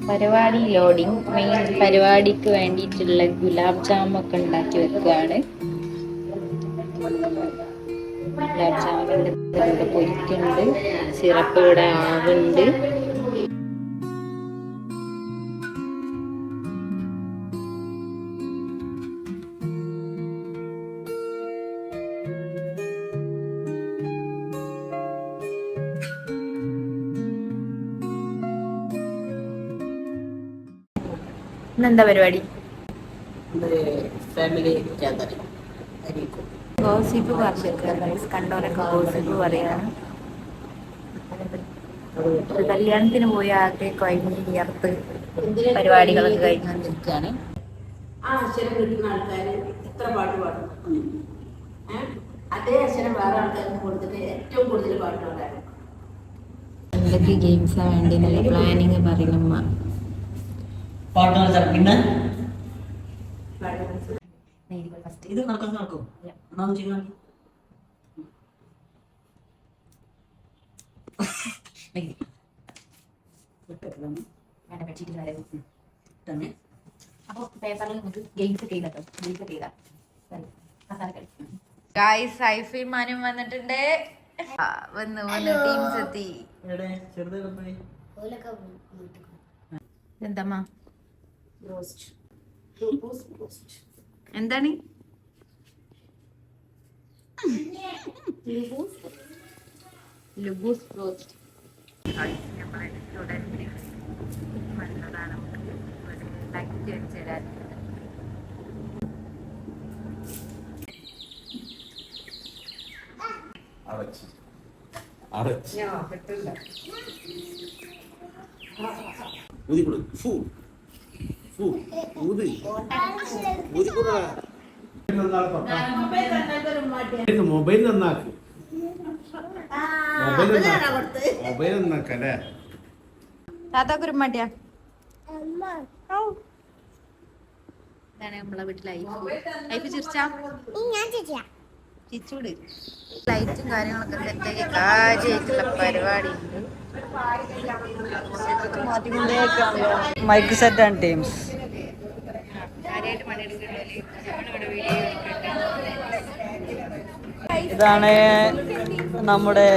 പരിപാടി loading. Main പരിപാടിക്ക് വേണ്ടിയിട്ടുള്ള ഗുലാബ് ജാമൊക്കെ ഉണ്ടാക്കി വെക്കുകയാണ്. ഗുലാബ് ജാമിൻ്റെ ഇവിടെ പൊരിക്കുന്നുണ്ട്, സിറപ്പ് ഇവിടെ ആവുന്നുണ്ട്. ഇന്നെന്താ പരിപാടി? ഗോസിപ്പ് കണ്ടോരൊക്കെ ഗോസിപ്പ് പറയാണ്. കല്യാണത്തിന് പോയി ആകെ കഴിഞ്ഞ് വിയർത്ത് പരിപാടികളൊക്കെ കഴിഞ്ഞ് വന്നിരിക്കുകയാണ്. അക്ഷരം കിട്ടുന്ന ആൾക്കാർ എത്ര പാട്ട് പാടും, അതേ അക്ഷരം വേറെ ആൾക്കാർക്ക് കൊടുത്തിട്ട് ഏറ്റവും കൂടുതൽ പാട്ട് പാടാനും. എന്തൊക്കെ ഗെയിംസാ വേണ്ടി നല്ല പ്ലാനിങ് പറയണമ്മ. പിന്നെ ഇത് നടക്കും. അപ്പൊ പേപ്പറിൽ നമുക്ക് ഗെയിംസ് ഗായ്സ് സൈഫിമാനും വന്നിട്ടുണ്ട്. വന്നു ടീംസ് എത്തി. എന്തമ്മ എന്താണ് ലുബൂസ് റോസ്റ്റ്? മൊബൈൽ നന്നാക്ക്, മൊബൈൽ നന്നാക്കല്ലേ. താത്താക്കുരുമാട്ടിയാ ഇതാണ് നമ്മളെ വീട്ടിൽ ലൈഫ് ചിരിച്ചാ ചിച്ചൂട്. ലൈറ്റും കാര്യങ്ങളൊക്കെ സെറ്റാക്കി കാര്യമായിട്ടുള്ള പരിപാടി ഉണ്ട്. മൈക്ക് സെറ്റ് ആൻഡ് ടീംസ് കാര്യമായിട്ട് പണിയെടുക്കണ്ടല്ലേ. ഇതാണ് നമ്മുടെ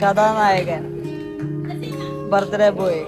കഥാനായകൻ ബർത്ത്ഡേ ബോയ്.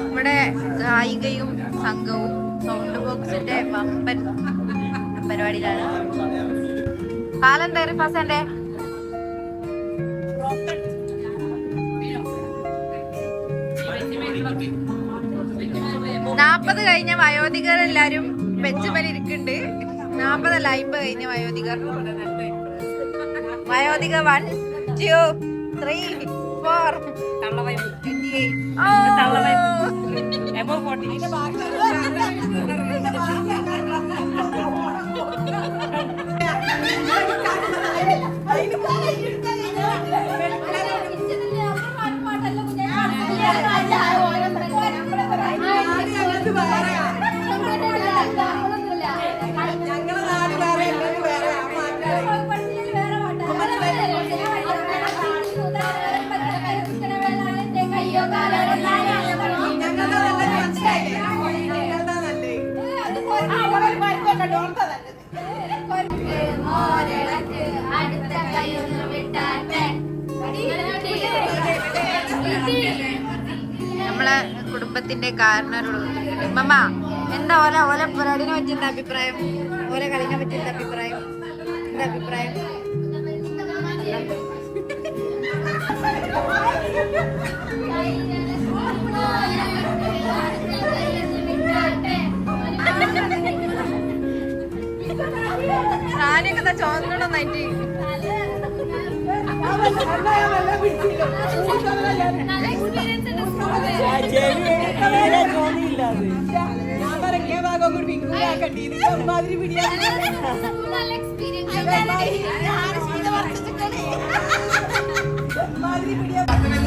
ഇവിടെ ഗായികയും സംഘവും സൗണ്ട് ബോക്സിന്റെ വമ്പൻ പരിപാടിയിലാണ്. കാലെന്തായാലും ഫസന്റെ 40 കഴിഞ്ഞ വയോധികർ എല്ലാരും ബെഞ്ചുമേൽ ഇരിക്കുന്നുണ്ട്. 40 അല്ല 50 കഴിഞ്ഞ വയോധികർ. വയോധിക 1 2 3 4 നമ്മളെ കുടുംബത്തിന്റെ കാരണരോട് മമ്മ എന്താ ഓല പരിപാടിനെ പറ്റി എന്താ അഭിപ്രായം? ഓല കളിനെ പറ്റി എന്താ അഭിപ്രായം? റാണിയൊക്കെ ചോന്നണമെന്നായിട്ട്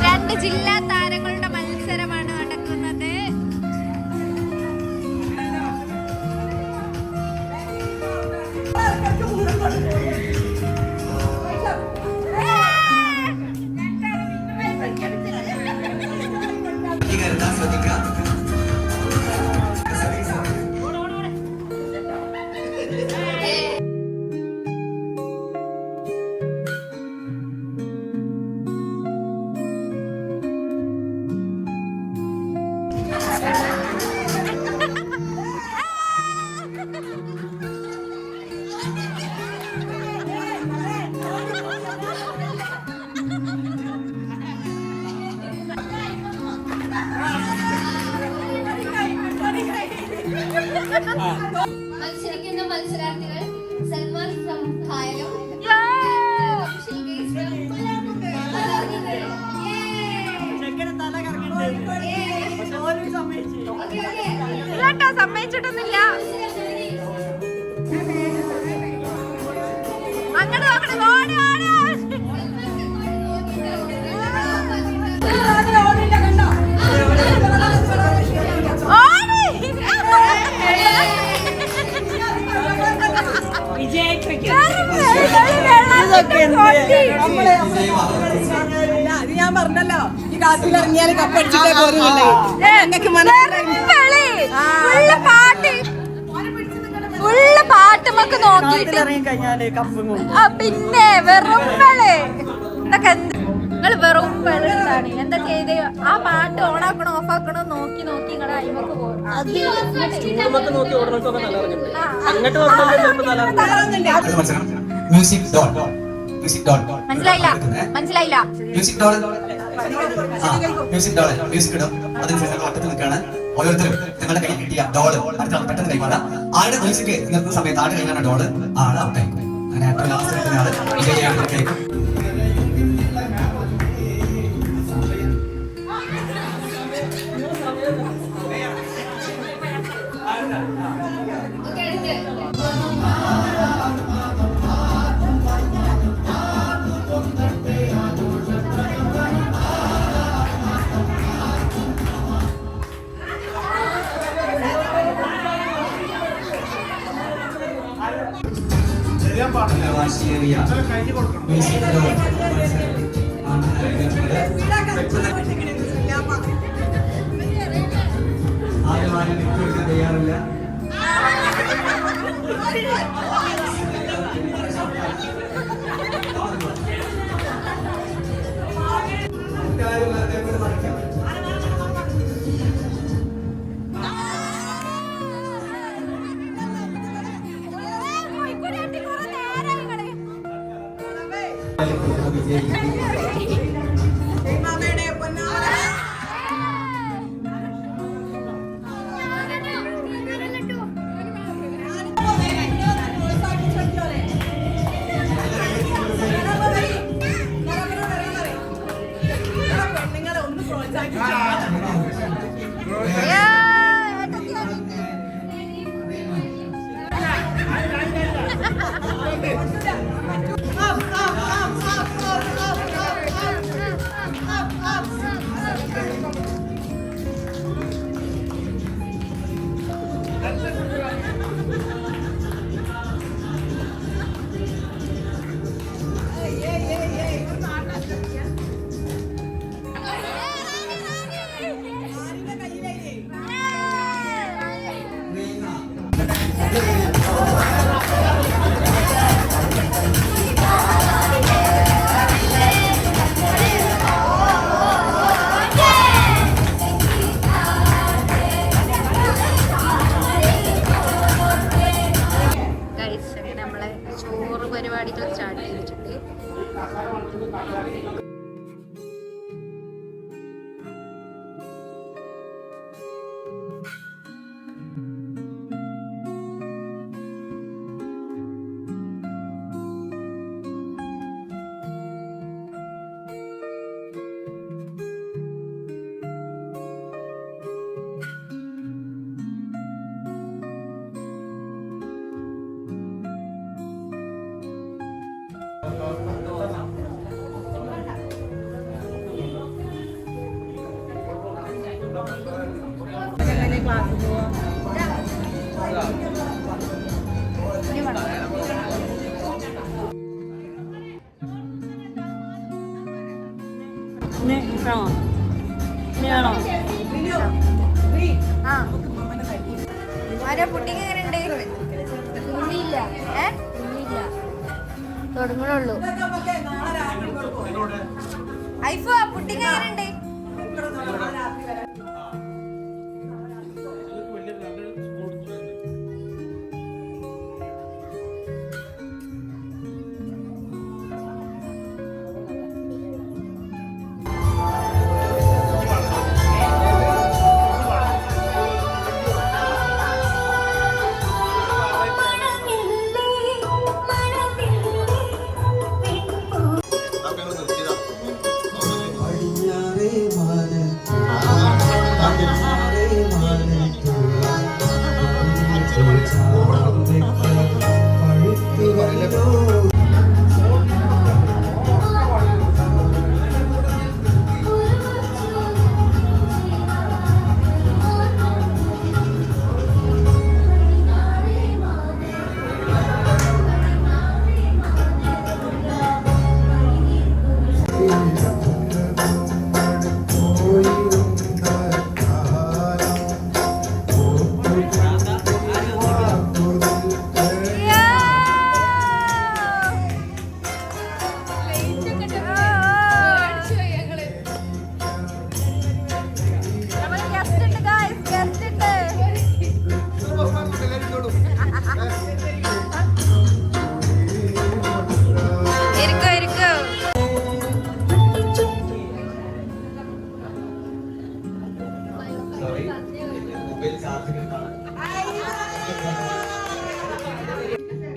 രണ്ട് ജില്ലാ താരങ്ങളുടെ മത്സരമാണ് നടക്കുന്നത്. മത്സരിക്കുന്ന മത്സരാർത്ഥികൾ സൽമാൻ കായലും ഇല്ലാട്ടോ, സമ്മതിച്ചിട്ടൊന്നുമില്ല. അങ്ങോട്ട് നോക്കണം, ഓടി ഓടി ഞാൻ പറഞ്ഞല്ലോ ഈ കാട്ടിൽ ഇറങ്ങിയാൽ കപ്പടിച്ചിട്ടേ പോരുള്ളൂ. ഫുള്ള് പാട്ടുമൊക്കെ നോക്കിട്ട് പിന്നെ വെറും ഇതൊക്കെ നിങ്ങൾ വെറും വെള്ളാണ് എന്താ ചെയ്ത് ആ പാട്ട് ഓണാക്കണോ ഓഫാക്കണോ നോക്കി നോക്കി നിങ്ങളുടെ അയിമക്ക് പോകും. മനസ്സിലായില്ല മനസ്സിലായില്ല. മ്യൂസിക് ഡോൾ മ്യൂസിക് ഇടും. അതിനുശേഷം വട്ടത്തിൽ നിൽക്കുകയാണ്. ഓരോരുത്തരും നിങ്ങളുടെ കയ്യിൽ കിട്ടിയ ഡോള് അടുത്ത പെട്ടെന്ന് കൈമാറാം. ആളുടെ മ്യൂസിക് നിർത്തുന്ന സമയത്ത് ആളുടെ കയ്യിലാണ് ഡോള്, ആള് ഔട്ടായിരിക്കും. അങ്ങനെ ഏറ്റവും ലാസ്റ്റ് നിൽക്കുന്ന ആള് വിജയിയായിരിക്കും. തയ്യാറില്ല. പരിപാടികൾ സ്റ്റാർട്ട് ചെയ്തിട്ടുണ്ട്. ആണോ ആ ആരാ പുഡിങ് എങ്ങനെയുണ്ട്? തുടങ്ങണുള്ളൂ. ഐഫു ആ പുഡിങ് എങ്ങനെയുണ്ട്?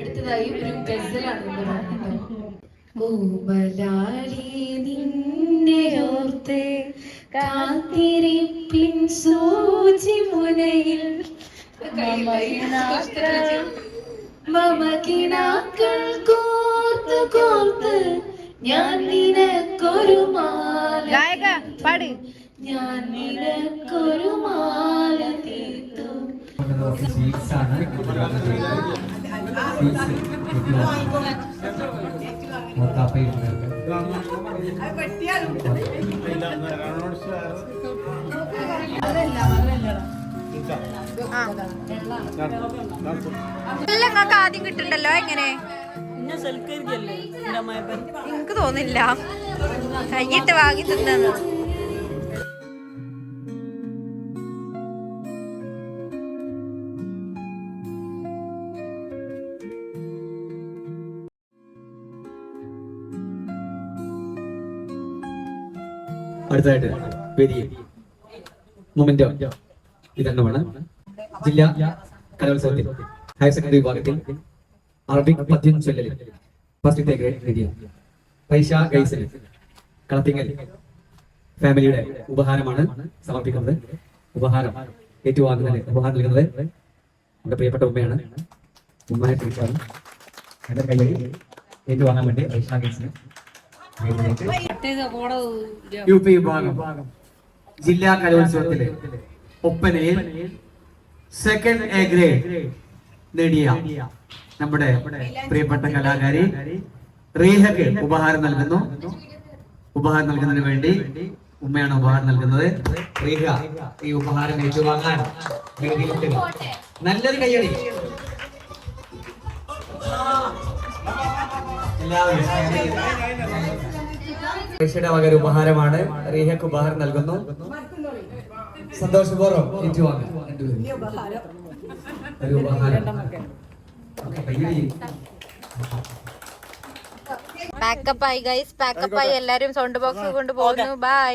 അടുത്തതായി ഒരു ഗസലാണ്. ഓമലാലി നിന്നെ ഓർത്ത് കാത്തിരിപ്പിൻ സൂചി മുനയിൽ മമകിനാക്കൾ കോർത്ത് കോർത്ത് ഞാൻ നിനക്കൊരു മാല, പാട്. ഞാൻ നിനക്കൊരു മാല തീർത്തു. എല്ലാം നിങ്ങൾക്ക് ആദ്യം കിട്ടുന്നുണ്ടല്ലോ. എങ്ങനെ എനിക്ക് തോന്നില്ല കൈയിട്ട് വാങ്ങി തിന്നു. അടുത്തതായിട്ട് വേദിയിൽ മൊമെന്റോ വിതരണമാണ്. ജില്ലാ കലോത്സവത്തിൽ ഹയർ സെക്കൻഡറി വിഭാഗത്തിൽ അറബിക് പദ്യം ചൊല്ലലിൽ ഫസ്റ്റ് ഗ്രേഡ് നേടിയ പൈഷ ഗൈസിന് കളത്തിങ്ങൽ ഫാമിലിയുടെ ഉപഹാരമാണ് സമർപ്പിക്കുന്നത്. ഉപഹാരം ഏറ്റുവാങ്ങുന്നതിന് ഉപഹാരം നൽകുന്നത് നമ്മുടെ പ്രിയപ്പെട്ട ഉമ്മയാണ്. ഉമ്മയെ കുറിച്ചാണ് എന്റെ കയ്യിൽ ഏറ്റുവാങ്ങാൻ വേണ്ടി പൈഷ ഗൈസിന് യു പി വിഭാഗം ജില്ലാ കലോത്സവത്തിലെ ഒപ്പനയിൽ സെക്കൻഡ് എ ഗ്രേഡ് നേടിയ നമ്മുടെ പ്രിയപ്പെട്ട കലാകാരി റീഹക്ക് ഉപഹാരം നൽകുന്നു. ഉപഹാരം നൽകുന്നതിന് വേണ്ടി ഉമ്മയാണ് ഉപഹാരം നൽകുന്നത്. റീഹ ഈ ഉപഹാരം ഏറ്റുവാങ്ങാൻ നല്ലൊരു കയ്യടി വക ഉപഹാരമാണ്. റീഹക്ക് ഉപഹാരം നൽകുന്നു. സന്തോഷപൂർവ്വം ഏറ്റുവാങ്ങാൻ ഒരു ഉപഹാരം. പാക്കപ്പായി ഗൈസ്, പാക്കപ്പായി. എല്ലാരും സൗണ്ട് ബോക്സ് കൊണ്ട് പോകുന്നു. ബൈ.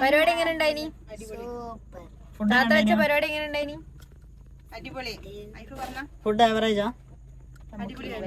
പരിപാടി എങ്ങനെ ഉണ്ടായിനി? പരിപാടി എങ്ങനെ ഉണ്ടായിനി? ഫുഡ് ആവറേജാ? അടിപൊളിയാണ്.